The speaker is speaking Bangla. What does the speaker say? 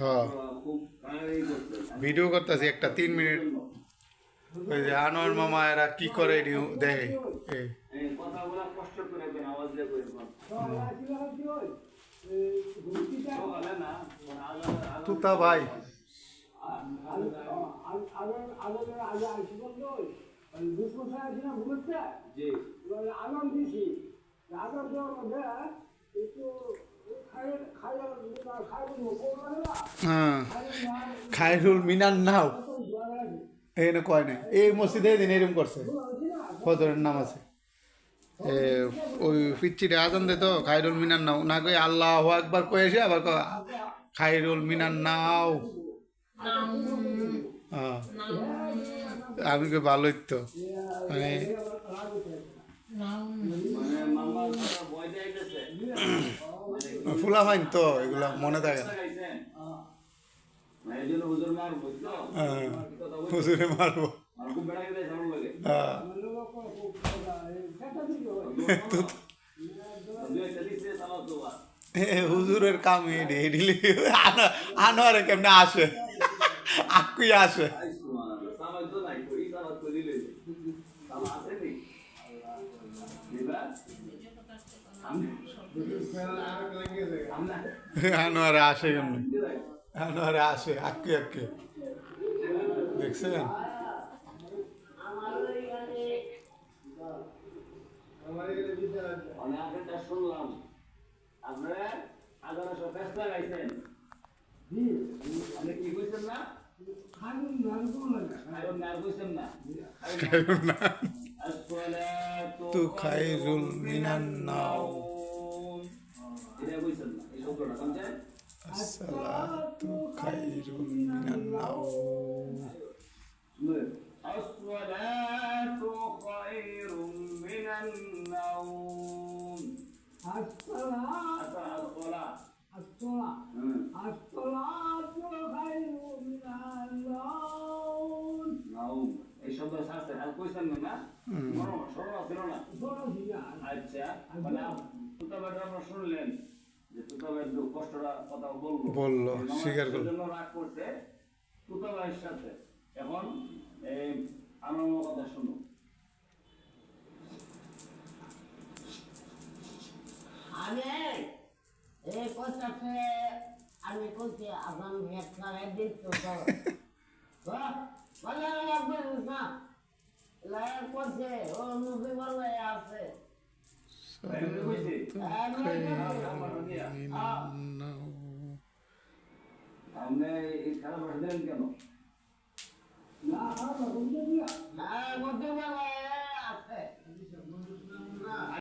হ্যাঁ ভিডিও করতেছি একটা 3 মিনিট। ওই যে আনোয়ার মামা এরা কি করে এটি দেখে এই তুতা ভাই হ্যাঁ খায়রুল মিনান নাও এখানে কয় নাই এই মসজিদে দিন এরকম করছে ফজরের নামাজে ওই পিচ্চিটা আজান দে তো খায়রুল মিনান নাও না কই আল্লাহ একবার কয়ে এসে আবার খায়রুল মিনান নাও। হ্যাঁ আমি কই ভালোই তো মানে ফুলা মাইন তো এগুলা মনে থাকে না। হুজুরে মারবো হুজুরের কাম এডি আনোয়ারে কেমনে আসে আকুই আসে আনোয়ারে আসে কেমনে আনোয়ারে আসে আকি আকি দেখছেন শুনলাম আপনারা 1100 পেস লাগাইছেন আপনি কি কইছেন না তু খায়রুল মিনান নাও আসসালাতু খায়রুল মিনান নাও আসসালাতু খায়রুম মিনান নাওম এই শব্দ শাস্ত্রে আর কইছেন না সরল ছিল না আচ্ছা মানে তুতাবাদ আপনারা শুনলেন যে তুতাবাদ কষ্টটা কথা বললো স্বীকার করলো জন্য রাগ করতে তুতাবাদের সাথে এখন এই আনন্দ কথা শুনো আমি এই কথাতে আমি বলছি আগাম একটা দিন তো বলে লাগবে না লাইন করছে ও মুভি বলে আছে আপনি এই খেলা বসে দিলেন কেন না বলতে পারবো